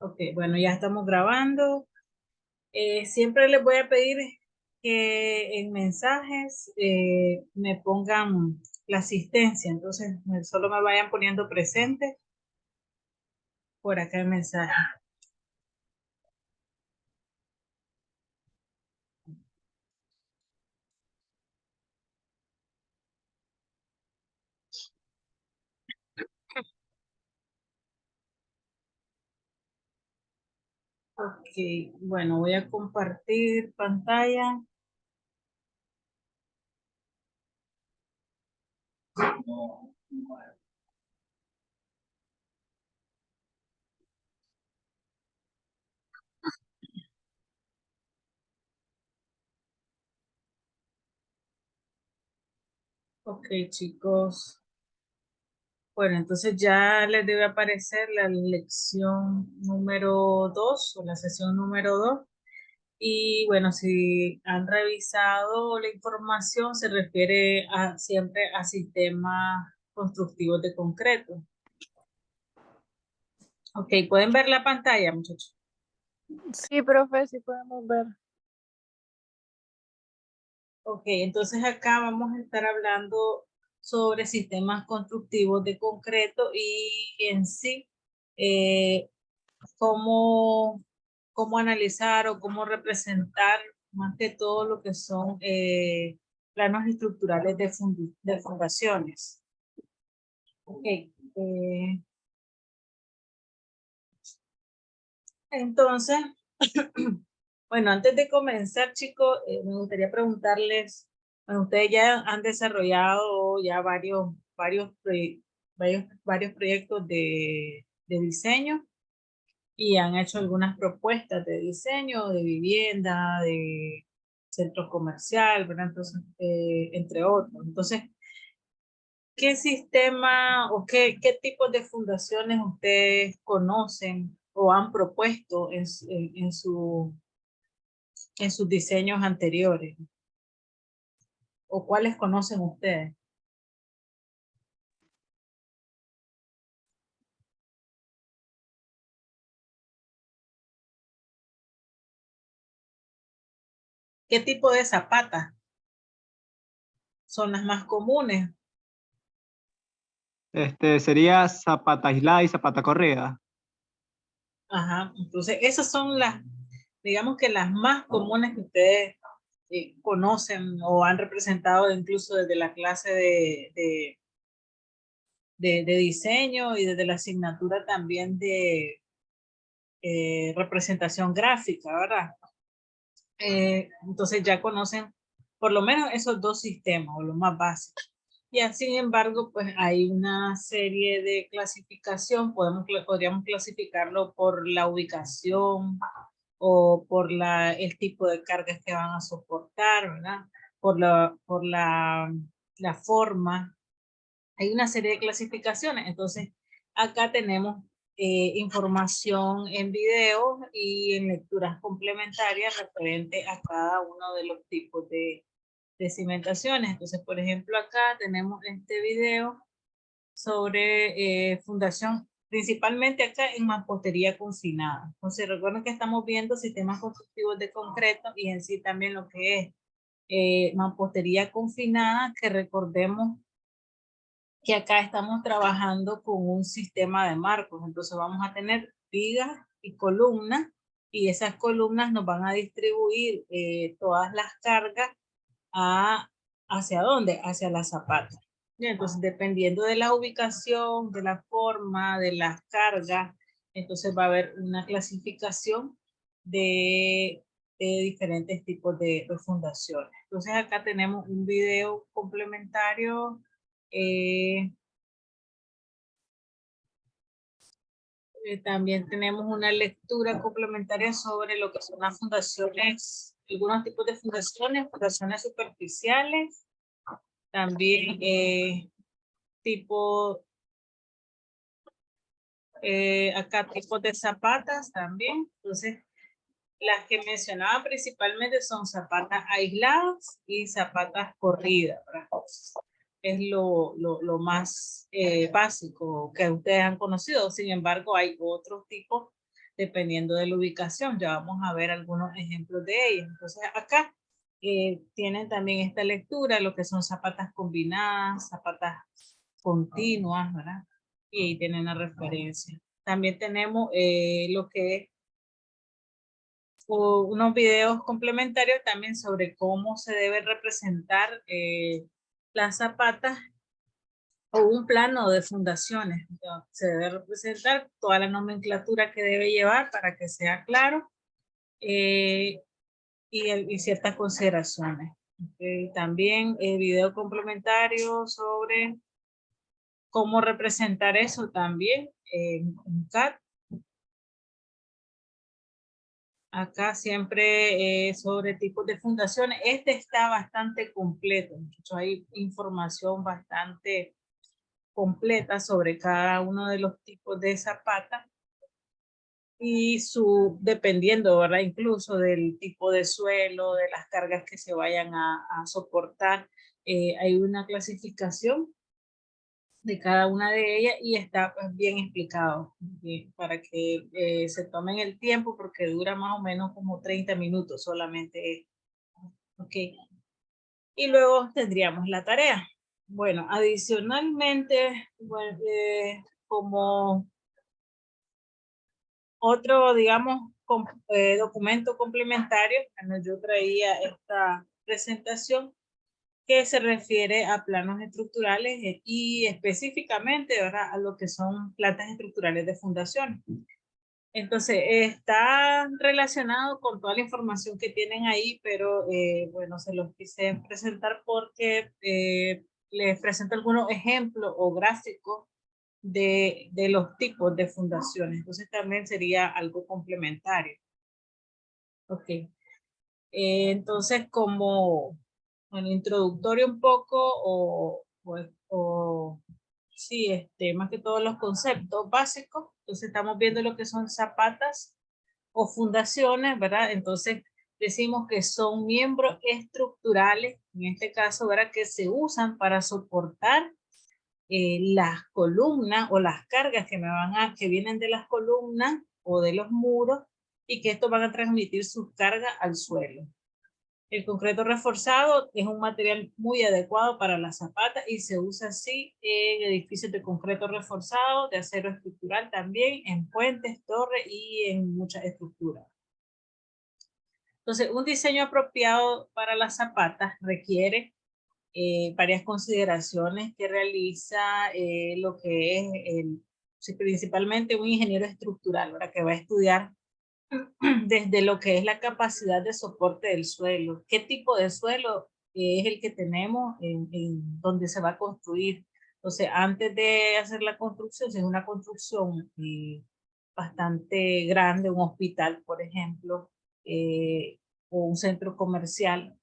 Ok, bueno, ya estamos grabando. Siempre les voy a pedir que en mensajes me pongan la asistencia, entonces solo me vayan poniendo presente por acá el mensaje. Ok, bueno, voy a compartir pantalla. Ok, chicos. Bueno, entonces ya les debe aparecer la lección número 2 o la sesión número 2. Y bueno, si han revisado la información, se refiere siempre a sistemas constructivos de concreto. Ok, ¿pueden ver la pantalla, muchachos? Sí, profe, sí podemos ver. Ok, entonces acá vamos a estar hablando sobre sistemas constructivos de concreto y en sí, eh, cómo, cómo analizar o cómo representar más que todo lo que son planos estructurales de fundaciones. Ok, entonces, bueno, antes de comenzar, chicos, me gustaría preguntarles, bueno, ustedes ya han desarrollado ya varios proyectos de diseño y han hecho algunas propuestas de diseño, de vivienda, de centro comercial, ¿verdad? Entonces, entre otros. Entonces, ¿qué sistema o qué tipos de fundaciones ustedes conocen o han propuesto en sus diseños anteriores? ¿O cuáles conocen ustedes? ¿Qué tipo de zapatas son las más comunes? Sería zapata aislada y zapata corrida. Ajá, entonces esas son digamos que las más comunes que ustedes conocen o han representado incluso desde la clase de diseño y desde la asignatura también de representación gráfica, ¿verdad? Entonces ya conocen por lo menos esos dos sistemas o los más básicos. Y sin embargo, pues hay una serie de clasificación, podríamos clasificarlo por la ubicación o por el tipo de cargas que van a soportar, ¿verdad? La forma. Hay una serie de clasificaciones. Entonces, acá tenemos información en video y en lecturas complementarias referente a cada uno de los tipos de cimentaciones. Entonces, por ejemplo, acá tenemos este video sobre fundación, principalmente acá en mampostería confinada. Entonces, recuerden que estamos viendo sistemas constructivos de concreto y en sí también lo que es mampostería confinada, que recordemos que acá estamos trabajando con un sistema de marcos. Entonces vamos a tener vigas y columnas y esas columnas nos van a distribuir todas las cargas ¿hacia dónde? Hacia las zapatas. Entonces, dependiendo de la ubicación, de la forma, de las cargas, entonces va a haber una clasificación de, de diferentes tipos de fundaciones. Entonces, acá tenemos un video complementario. eh, También tenemos una lectura complementaria sobre lo que son las fundaciones, algunos tipos de fundaciones superficiales, también tipo, acá tipos de zapatas también. Entonces, las que mencionaba principalmente son zapatas aisladas y zapatas corridas, ¿verdad? Es lo más básico que ustedes han conocido. Sin embargo, hay otros tipos dependiendo de la ubicación. Ya vamos a ver algunos ejemplos de ellos. Entonces acá tienen también esta lectura, lo que son zapatas combinadas, zapatas continuas, ¿verdad? Y ahí tienen la referencia. También tenemos lo que es unos videos complementarios también sobre cómo se debe representar las zapatas o un plano de fundaciones. Se debe representar toda la nomenclatura que debe llevar para que sea claro y ciertas consideraciones. También video complementario sobre cómo representar eso también en CAD. Acá siempre sobre tipos de fundaciones. Este está bastante completo. Hay información bastante completa sobre cada uno de los tipos de zapata y dependiendo, ¿verdad? Incluso del tipo de suelo, de las cargas que se vayan a soportar. Hay una clasificación de cada una de ellas y está pues, bien explicado para que se tomen el tiempo porque dura más o menos como 30 minutos solamente. Ok. Y luego tendríamos la tarea. Bueno, adicionalmente, bueno, como otro, digamos, documento complementario, bueno, yo traía esta presentación que se refiere a planos estructurales y específicamente, ¿verdad?, a lo que son plantas estructurales de fundación. Entonces, está relacionado con toda la información que tienen ahí, pero bueno, se los quise presentar porque les presento algunos ejemplos o gráficos de los tipos de fundaciones. Entonces, también sería algo complementario. Ok. Entonces, como bueno, introductorio un poco sí, más que todos los conceptos básicos. Entonces estamos viendo lo que son zapatas o fundaciones, ¿verdad? Entonces decimos que son miembros estructurales, en este caso, ¿verdad? Que se usan para soportar las columnas o las cargas que vienen de las columnas o de los muros y que estos van a transmitir sus cargas al suelo. El concreto reforzado es un material muy adecuado para las zapatas y se usa así en edificios de concreto reforzado, de acero estructural también, en puentes, torres y en muchas estructuras. Entonces, un diseño apropiado para las zapatas requiere varias consideraciones que realiza lo que es principalmente un ingeniero estructural, ¿verdad? Que va a estudiar desde lo que es la capacidad de soporte del suelo, qué tipo de suelo es el que tenemos en donde se va a construir. Entonces, antes de hacer la construcción, si es una construcción bastante grande, un hospital, por ejemplo, o un centro comercial,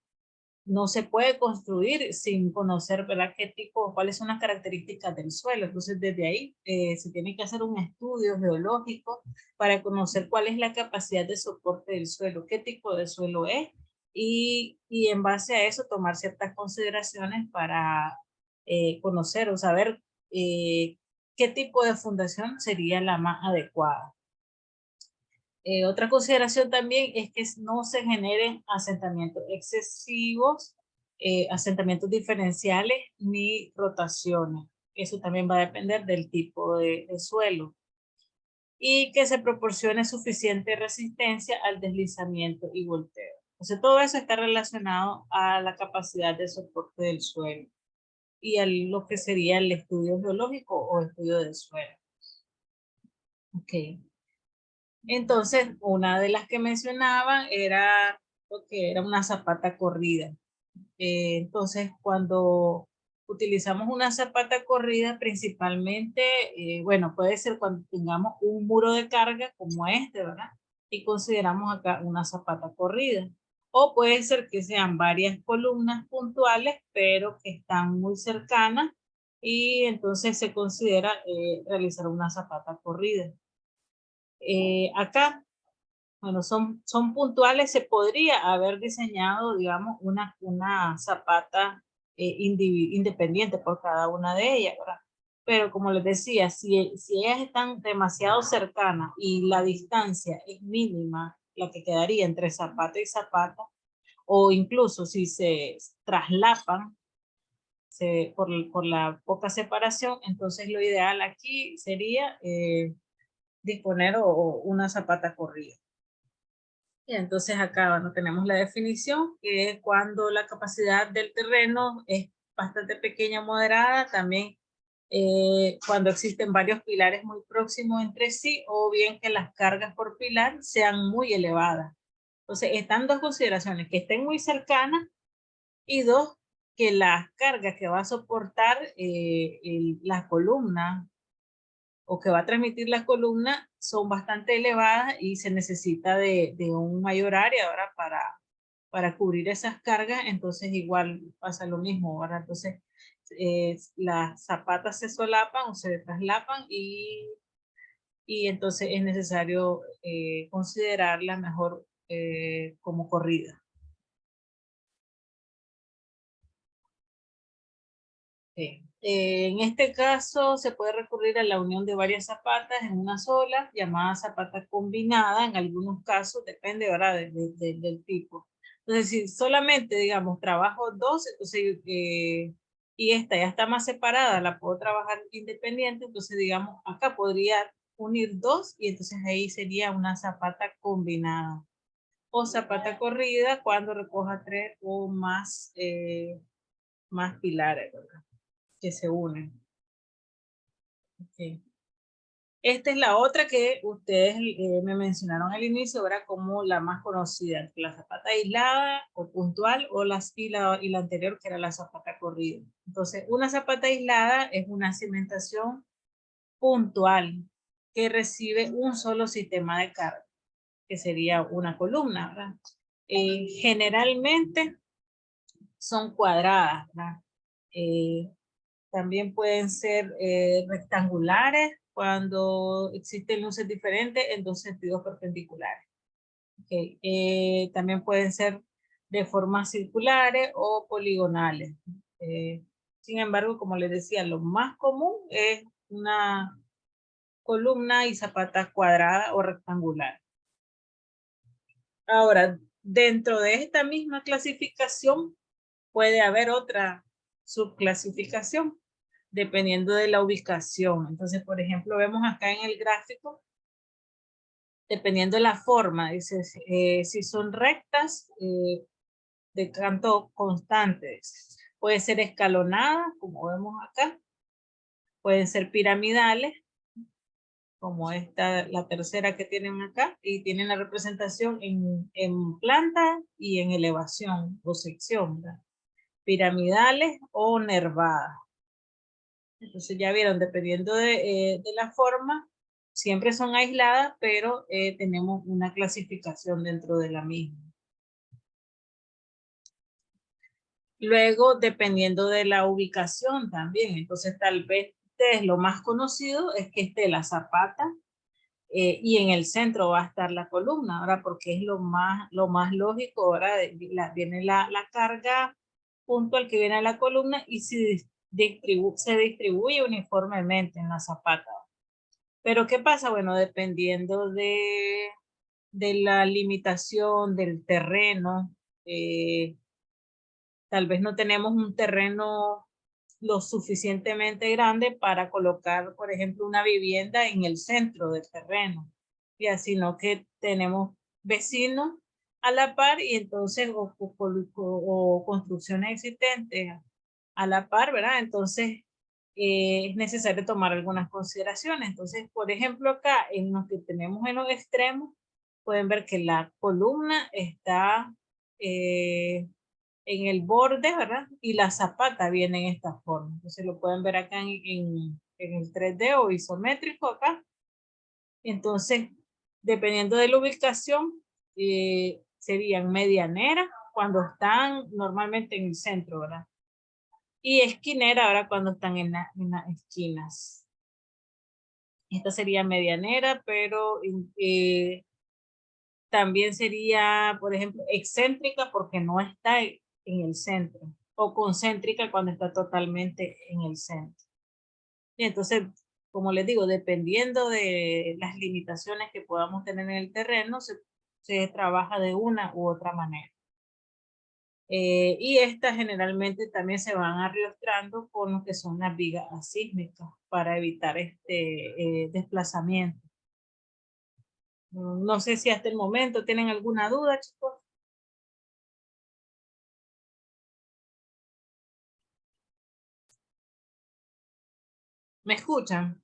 no se puede construir sin conocer, ¿verdad?, qué tipo, cuáles son las características del suelo. Entonces, desde ahí se tiene que hacer un estudio geológico para conocer cuál es la capacidad de soporte del suelo, qué tipo de suelo es, y en base a eso tomar ciertas consideraciones para conocer o saber qué tipo de fundación sería la más adecuada. Otra consideración también es que no se generen asentamientos excesivos, asentamientos diferenciales ni rotaciones. Eso también va a depender del tipo de suelo. Y que se proporcione suficiente resistencia al deslizamiento y volteo. Entonces, todo eso está relacionado a la capacidad de soporte del suelo y a lo que sería el estudio geológico o estudio del suelo. Ok. Entonces, una de las que mencionaba era lo que era una zapata corrida. Entonces, cuando utilizamos una zapata corrida, principalmente, bueno, puede ser cuando tengamos un muro de carga como este, ¿verdad? Y consideramos acá una zapata corrida. O puede ser que sean varias columnas puntuales, pero que están muy cercanas y entonces se considera realizar una zapata corrida. Acá, bueno, son puntuales, se podría haber diseñado, digamos, una zapata independiente por cada una de ellas, ¿verdad? pero como les decía, si ellas están demasiado cercanas y la distancia es mínima, la que quedaría entre zapata y zapata, o incluso si se traslapan por la poca separación, entonces lo ideal aquí sería disponer una zapata corrida. Y entonces acá bueno, tenemos la definición, que es cuando la capacidad del terreno es bastante pequeña o moderada, también cuando existen varios pilares muy próximos entre sí, o bien que las cargas por pilar sean muy elevadas. Entonces están dos consideraciones, que estén muy cercanas, y dos, que las cargas que va a soportar la columna o que va a transmitir la columna son bastante elevadas y se necesita de un mayor área ahora para cubrir esas cargas, entonces igual pasa lo mismo, ¿verdad? Entonces las zapatas se solapan o se traslapan y entonces es necesario considerarla mejor como corrida. Sí. En este caso se puede recurrir a la unión de varias zapatas en una sola, llamada zapata combinada. En algunos casos depende, ¿verdad? Del tipo. Entonces, si solamente, digamos, trabajo dos, entonces, y esta ya está más separada, la puedo trabajar independiente, entonces, digamos, acá podría unir dos y entonces ahí sería una zapata combinada. O zapata corrida cuando recoja tres o más pilares, ¿verdad? Que se unen. Okay. Esta es la otra que ustedes me mencionaron al inicio, ahora como la más conocida, la zapata aislada o puntual o y la anterior que era la zapata corrida. Entonces, una zapata aislada es una cimentación puntual que recibe un solo sistema de carga, que sería una columna, ¿verdad? Generalmente son cuadradas, ¿verdad? También pueden ser rectangulares cuando existen luces diferentes en dos sentidos perpendiculares. Okay. También pueden ser de formas circulares o poligonales. Sin embargo, como les decía, lo más común es una columna y zapata cuadrada o rectangular. Ahora, dentro de esta misma clasificación puede haber otra subclasificación dependiendo de la ubicación. Entonces, por ejemplo, vemos acá en el gráfico, dependiendo de la forma, dice, si son rectas de canto constantes, puede ser escalonada, como vemos acá, pueden ser piramidales, como esta, la tercera que tienen acá, y tienen la representación en planta y en elevación o sección, ¿verdad? Piramidales o nervadas. Entonces ya vieron, dependiendo de la forma, siempre son aisladas, pero tenemos una clasificación dentro de la misma. Luego, dependiendo de la ubicación también, entonces tal vez lo más conocido es que esté la zapata y en el centro va a estar la columna, ahora porque es lo más lógico, ahora viene la carga puntual que viene a la columna y se distribuye uniformemente en la zapata. Pero ¿qué pasa? Bueno, dependiendo de la limitación del terreno, tal vez no tenemos un terreno lo suficientemente grande para colocar, por ejemplo, una vivienda en el centro del terreno, ya, sino que tenemos vecinos a la par y entonces, o construcciones existentes a la par, ¿verdad? Entonces, es necesario tomar algunas consideraciones. Entonces, por ejemplo, acá en los que tenemos en los extremos, pueden ver que la columna está en el borde, ¿verdad? Y la zapata viene en esta forma. Entonces lo pueden ver acá en el 3D o isométrico acá. Entonces, dependiendo de la ubicación, serían medianeras cuando están normalmente en el centro, ¿verdad? Y esquinera ahora cuando están en las esquinas. Esta sería medianera, pero también sería, por ejemplo, excéntrica porque no está en el centro, o concéntrica cuando está totalmente en el centro. Y entonces, como les digo, dependiendo de las limitaciones que podamos tener en el terreno, se trabaja de una u otra manera. Y estas generalmente también se van arrastrando con lo que son las vigas asísmicas para evitar desplazamiento. No sé si hasta el momento tienen alguna duda, chicos. ¿Me escuchan?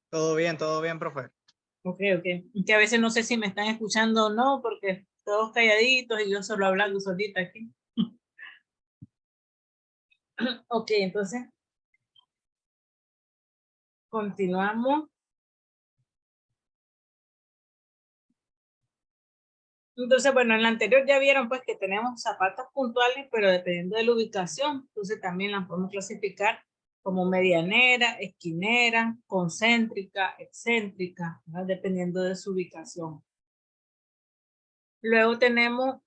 Todo bien, profe. Ok. Que a veces no sé si me están escuchando o no, porque todos calladitos y yo solo hablando solita aquí. Ok, entonces continuamos. Entonces, bueno, en la anterior ya vieron pues que tenemos zapatas puntuales, pero dependiendo de la ubicación, entonces también las podemos clasificar como medianera, esquinera, concéntrica, excéntrica, ¿verdad? Dependiendo de su ubicación. Luego tenemos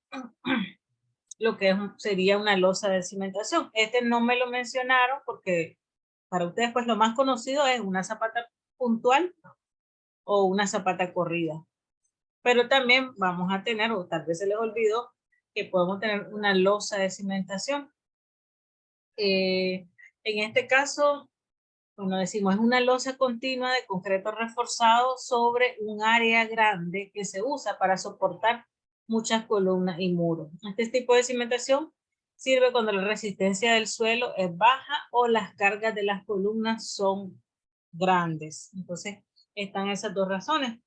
lo que sería una losa de cimentación. Este no me lo mencionaron porque para ustedes pues lo más conocido es una zapata puntual o una zapata corrida. Pero también vamos a tener, o tal vez se les olvidó, que podemos tener una losa de cimentación. En este caso, bueno, decimos, es una losa continua de concreto reforzado sobre un área grande que se usa para soportar muchas columnas y muros. Este tipo de cimentación sirve cuando la resistencia del suelo es baja o las cargas de las columnas son grandes. Entonces, están esas dos razones.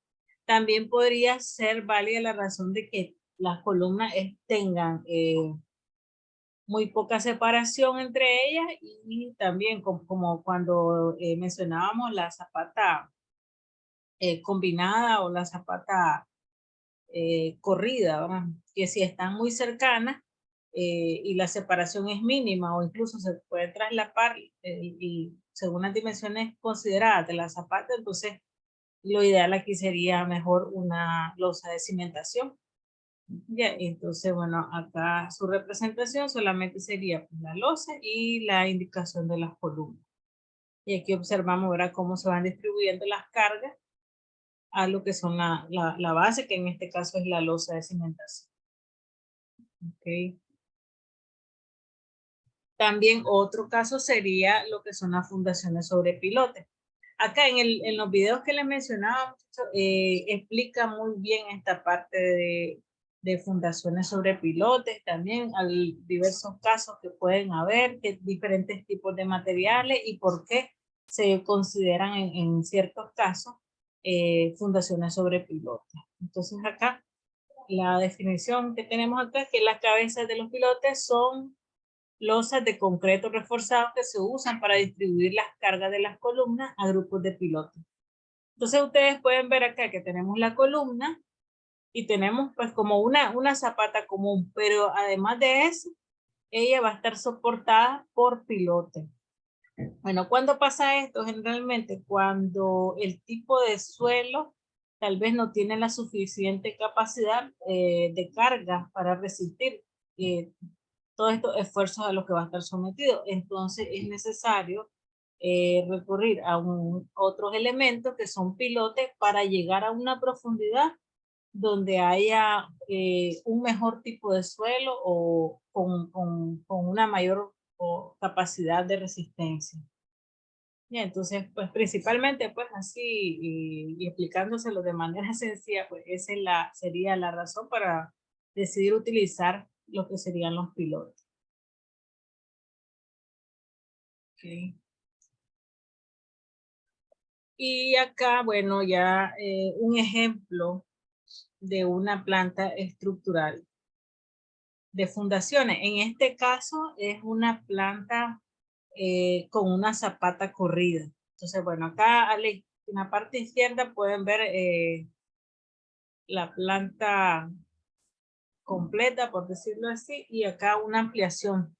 También podría ser válida la razón de que las columnas tengan muy poca separación entre ellas y también como cuando mencionábamos la zapata combinada o la zapata corrida, ¿verdad? Que si están muy cercanas y la separación es mínima o incluso se puede traslapar y según las dimensiones consideradas de la zapata, entonces lo ideal aquí sería mejor una losa de cimentación. Ya, entonces, bueno, acá su representación solamente sería pues, la losa y la indicación de las columnas. Y aquí observamos ahora cómo se van distribuyendo las cargas a lo que son la base, que en este caso es la losa de cimentación. Okay. También otro caso sería lo que son las fundaciones sobre pilotes. Acá en los videos que les mencionaba, explica muy bien esta parte de fundaciones sobre pilotes, también hay diversos casos que pueden haber, que diferentes tipos de materiales y por qué se consideran en ciertos casos fundaciones sobre pilotes. Entonces acá la definición que tenemos acá es que las cabezas de los pilotes son losas de concreto reforzado que se usan para distribuir las cargas de las columnas a grupos de pilotes. Entonces ustedes pueden ver acá que tenemos la columna y tenemos pues como una zapata común, pero además de eso, ella va a estar soportada por pilotes. Bueno, ¿cuándo pasa esto? Generalmente cuando el tipo de suelo tal vez no tiene la suficiente capacidad de carga para resistir todos estos esfuerzos a los que va a estar sometido. Entonces es necesario recurrir a otros elementos que son pilotes para llegar a una profundidad donde haya un mejor tipo de suelo o con una mayor capacidad de resistencia. Y entonces, pues principalmente, pues así, y explicándoselo de manera sencilla, pues esa es sería la razón para decidir utilizar lo que serían los pilotos. Okay. Y acá, bueno, ya un ejemplo de una planta estructural de fundaciones. En este caso es una planta con una zapata corrida. Entonces, bueno, acá en la parte izquierda pueden ver la planta completa, por decirlo así, y acá una ampliación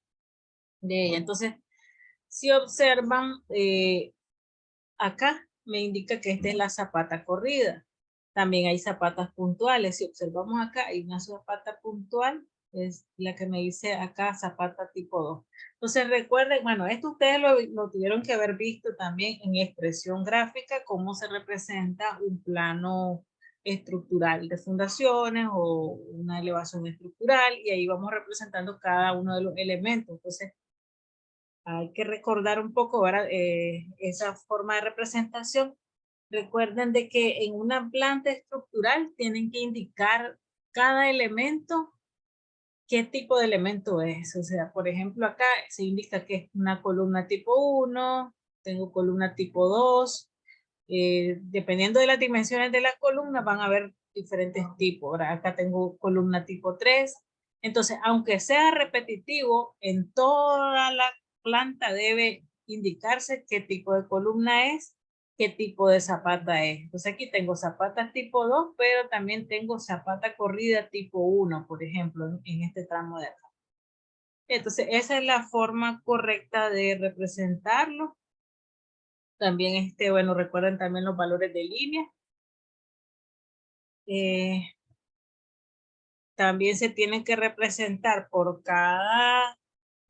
de ella. Entonces, si observan, acá me indica que esta es la zapata corrida. También hay zapatas puntuales. Si observamos acá, hay una zapata puntual es la que me dice acá Zapata tipo 2. Entonces recuerden, bueno, esto ustedes lo tuvieron que haber visto también en expresión gráfica, cómo se representa un plano estructural de fundaciones o una elevación estructural, y ahí vamos representando cada uno de los elementos. Entonces hay que recordar un poco ahora esa forma de representación. Recuerden de que en una planta estructural tienen que indicar cada elemento, qué tipo de elemento es. O sea, por ejemplo, acá se indica que es una columna tipo 1, tengo columna tipo 2. Dependiendo de las dimensiones de la columna, van a haber diferentes tipos. Ahora, acá tengo columna tipo 3. Entonces, aunque sea repetitivo, en toda la planta debe indicarse qué tipo de columna es, qué tipo de zapata es. Entonces aquí tengo zapata tipo 2, pero también tengo zapata corrida tipo 1, por ejemplo, en este tramo de acá. Entonces esa es la forma correcta de representarlo. También bueno, recuerden también los valores de línea. También se tienen que representar por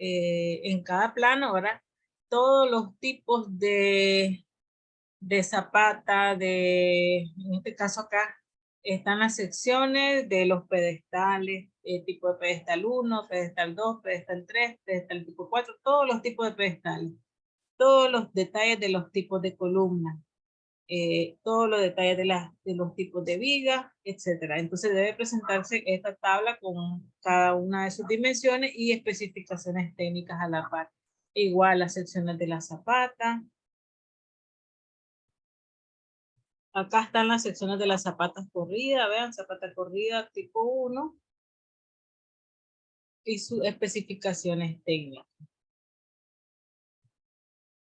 en cada plano, ¿verdad? Todos los tipos de zapata, en este caso acá, están las secciones de los pedestales, tipo de pedestal 1, pedestal 2, pedestal 3, pedestal tipo 4, todos los tipos de pedestales, todos los detalles de los tipos de columnas, todos los detalles de los tipos de vigas, etcétera. Entonces debe presentarse esta tabla con cada una de sus dimensiones y especificaciones técnicas a la par. Igual las secciones de la zapata. Acá están las secciones de las zapatas corridas, vean, zapata corrida tipo 1 y sus especificaciones técnicas.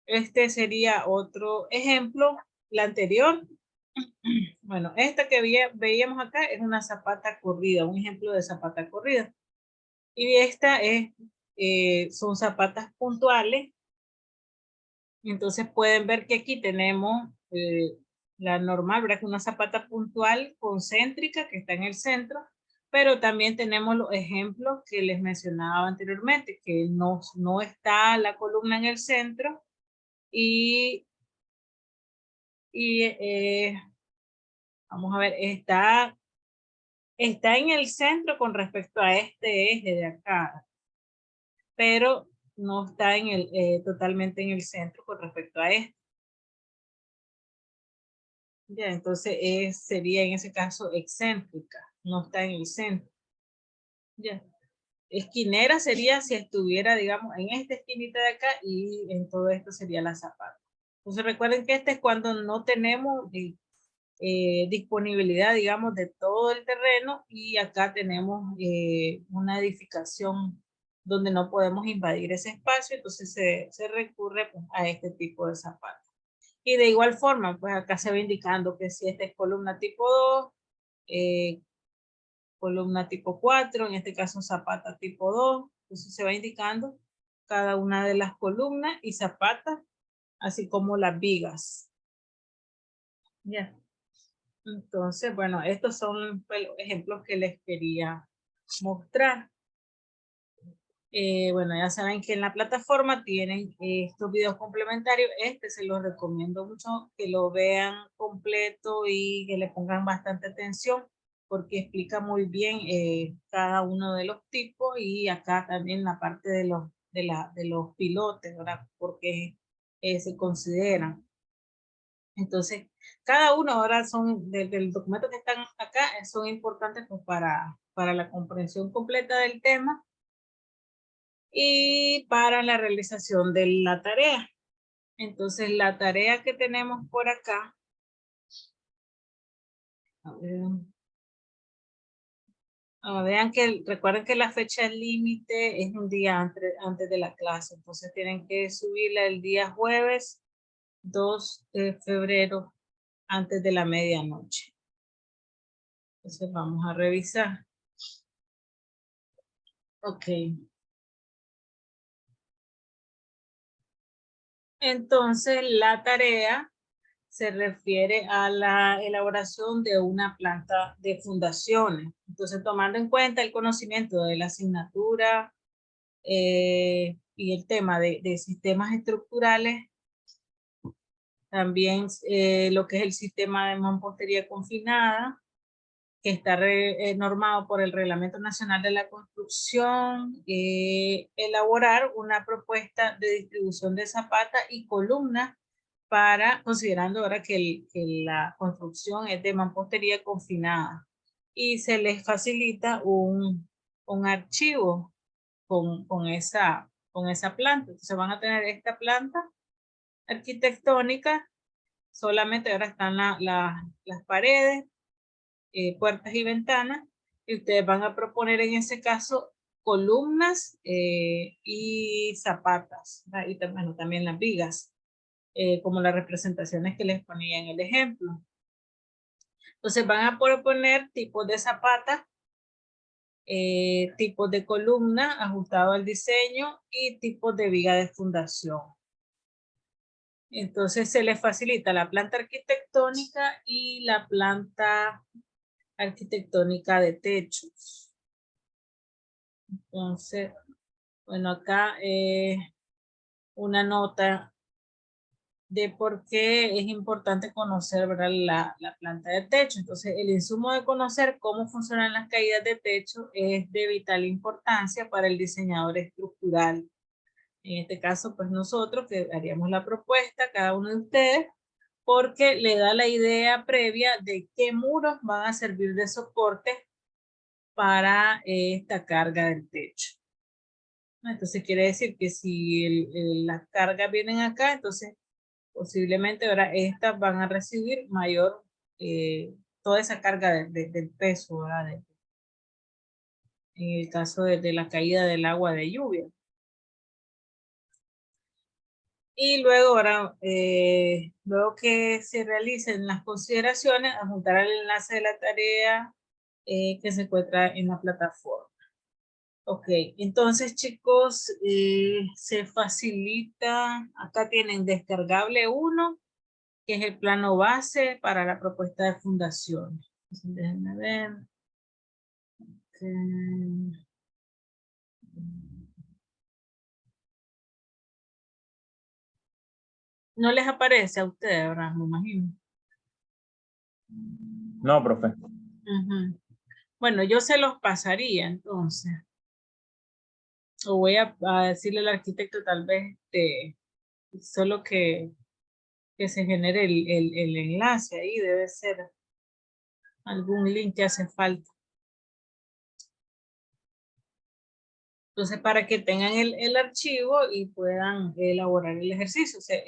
Este sería otro ejemplo. La anterior, bueno, esta que veíamos acá es una zapata corrida, un ejemplo de zapata corrida. Y esta son zapatas puntuales. Entonces pueden ver que aquí tenemos la normal, ¿verdad? Que una zapata puntual concéntrica que está en el centro, pero también tenemos los ejemplos que les mencionaba anteriormente, que no está la columna en el centro y vamos a ver, está en el centro con respecto a este eje de acá, pero no está totalmente en el centro con respecto a este. Ya, entonces sería en ese caso excéntrica, no está en el centro. Ya. Esquinera sería si estuviera, digamos, en esta esquinita de acá y en todo esto sería la zapata. Entonces recuerden que este es cuando no tenemos disponibilidad, digamos, de todo el terreno y acá tenemos una edificación donde no podemos invadir ese espacio, entonces se recurre pues, a este tipo de zapatos. Y de igual forma, pues acá se va indicando que si esta es columna tipo 2, columna tipo 4, en este caso zapata tipo 2, entonces se va indicando cada una de las columnas y zapatas, así como las vigas. Ya. Entonces, bueno, estos son los ejemplos que les quería mostrar. Bueno, ya saben que en la plataforma tienen estos videos complementarios. Se los recomiendo mucho que lo vean completo y que le pongan bastante atención porque explica muy bien cada uno de los tipos y acá también la parte de los pilotes, ¿verdad? Porque se consideran. Entonces, cada uno ahora del documento que están acá son importantes pues, para la comprensión completa del tema y para la realización de la tarea. Entonces, la tarea que tenemos por acá, recuerden que la fecha límite es un día antes de la clase, entonces tienen que subirla el día jueves 2 de febrero antes de la medianoche. Entonces vamos a revisar. Ok. Entonces la tarea se refiere a la elaboración de una planta de fundaciones. Entonces, tomando en cuenta el conocimiento de la asignatura y el tema de sistemas estructurales, también lo que es el sistema de mampostería confinada, que está normado por el Reglamento Nacional de la Construcción, elaborar una propuesta de distribución de zapata y columnas para, considerando ahora que la construcción es de mampostería confinada, y se les facilita un archivo con esa planta. Entonces van a tener esta planta arquitectónica, solamente ahora están las paredes, puertas y ventanas, y ustedes van a proponer en ese caso columnas y zapatas, y bueno, también las vigas, como las representaciones que les ponía en el ejemplo. Entonces van a proponer tipos de zapatas, tipos de columna ajustado al diseño y tipos de viga de fundación. Entonces se les facilita la planta arquitectónica y la planta arquitectónica de techos. Entonces, bueno, acá una nota de por qué es importante conocer, ¿verdad?, la planta de techo. Entonces, el insumo de conocer cómo funcionan las caídas de techo es de vital importancia para el diseñador estructural. En este caso, pues nosotros que haríamos la propuesta, cada uno de ustedes, porque le da la idea previa de qué muros van a servir de soporte para esta carga del techo. Entonces quiere decir que si las cargas vienen acá, entonces posiblemente ahora estas van a recibir mayor, toda esa carga del peso, ¿verdad? En el caso de la caída del agua de lluvia. Y luego ahora, luego que se realicen las consideraciones, adjuntar el enlace de la tarea que se encuentra en la plataforma. Ok, entonces chicos, se facilita, acá tienen descargable 1, que es el plano base para la propuesta de fundación. Entonces, déjenme ver. Okay. No les aparece a ustedes, ahora me imagino. No, profe. Bueno, yo se los pasaría entonces. O voy a decirle al arquitecto tal vez solo que se genere el enlace ahí, debe ser algún link que hace falta. Entonces, para que tengan el archivo y puedan elaborar el ejercicio. O sea,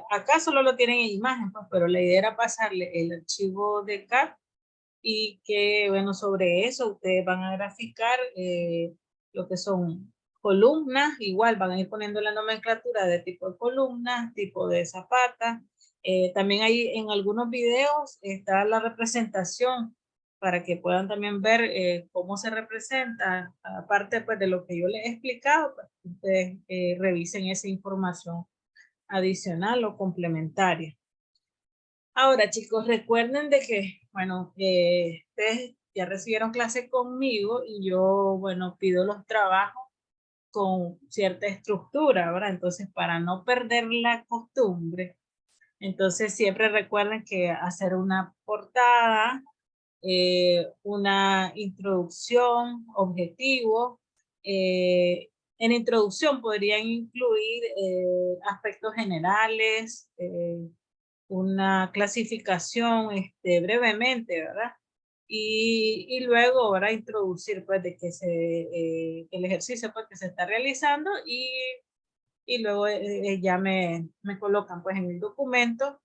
acá solo lo tienen en imagen, pues, pero la idea era pasarle el archivo de CAD y que, bueno, sobre eso ustedes van a graficar lo que son columnas. Igual van a ir poniendo la nomenclatura de tipo de columnas, tipo de zapatas. También hay en algunos videos está la representación para que puedan también ver cómo se representa, aparte pues de lo que yo les he explicado, pues, ustedes revisen esa información adicional o complementaria. Ahora chicos, recuerden de que, bueno, ustedes ya recibieron clase conmigo y yo, bueno, pido los trabajos con cierta estructura, ¿verdad? Entonces, para no perder la costumbre, entonces siempre recuerden que hacer una portada, una introducción, objetivo. En introducción podrían incluir aspectos generales, una clasificación brevemente, ¿verdad? Y luego ahora introducir pues de que el ejercicio pues que se está realizando y luego ya me colocan pues en el documento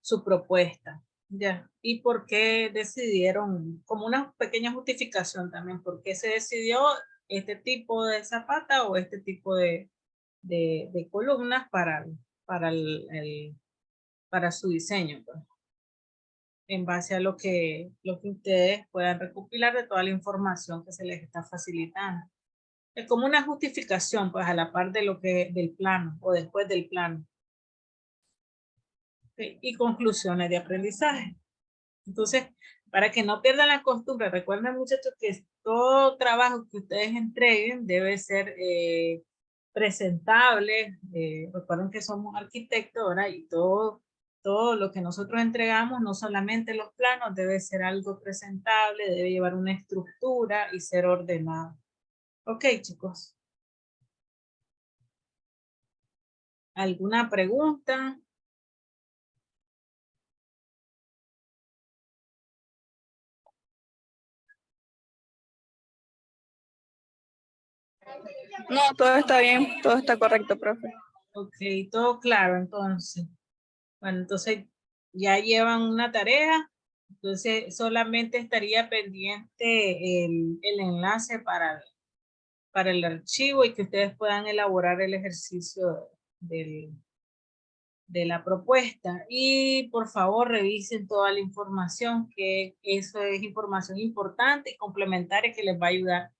su propuesta, ya. Y por qué decidieron, como una pequeña justificación también, por qué se decidió este tipo de zapata o este tipo de columnas para para su diseño, pues, en base a lo que ustedes puedan recopilar de toda la información que se les está facilitando. Es como una justificación, pues, a la par de lo que del plano o después del plano. Y conclusiones de aprendizaje. Entonces, para que no pierdan la costumbre, recuerden muchachos que todo trabajo que ustedes entreguen debe ser presentable. Recuerden que somos arquitectos, ¿verdad? Y todo lo que nosotros entregamos, no solamente los planos, debe ser algo presentable, debe llevar una estructura y ser ordenado. Ok, chicos. ¿Alguna pregunta? No, todo está bien, todo está correcto, profe. Ok, todo claro entonces. Bueno, entonces ya llevan una tarea, entonces solamente estaría pendiente el enlace para el archivo y que ustedes puedan elaborar el ejercicio de la propuesta. Y por favor revisen toda la información, que eso es información importante y complementaria que les va a ayudar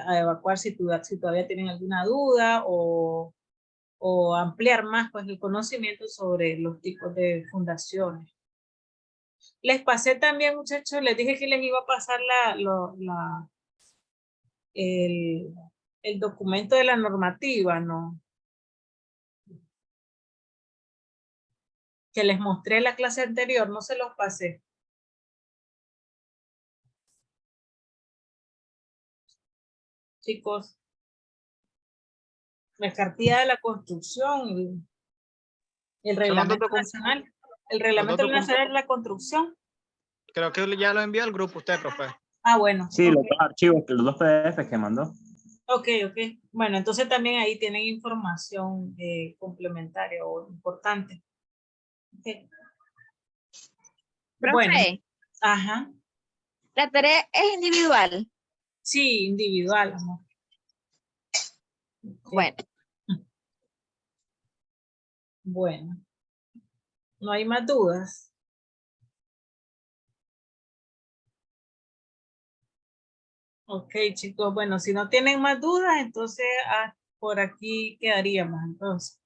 a evacuar si todavía tienen alguna duda o ampliar más pues el conocimiento sobre los tipos de fundaciones. Les pasé también, muchachos, les dije que les iba a pasar el documento de la normativa, ¿no? Que les mostré en la clase anterior, no se los pasé. Chicos, la cartilla de la construcción, el reglamento nacional, el reglamento nacional de la construcción. Creo que ya lo envió al grupo usted, profe. Ah, bueno. Sí, Okay. los dos archivos, los dos PDFs que mandó. Ok. Bueno, entonces también ahí tienen información complementaria o importante. Okay. Profe, Bueno, ajá. la tarea es individual. Sí, individual, amor. Bueno. Bueno. ¿No hay más dudas? Ok, chicos. Bueno, si no tienen más dudas, entonces por aquí quedaríamos, entonces.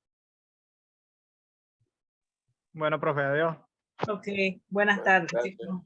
Bueno, profe, adiós. Ok, buenas tardes, chicos.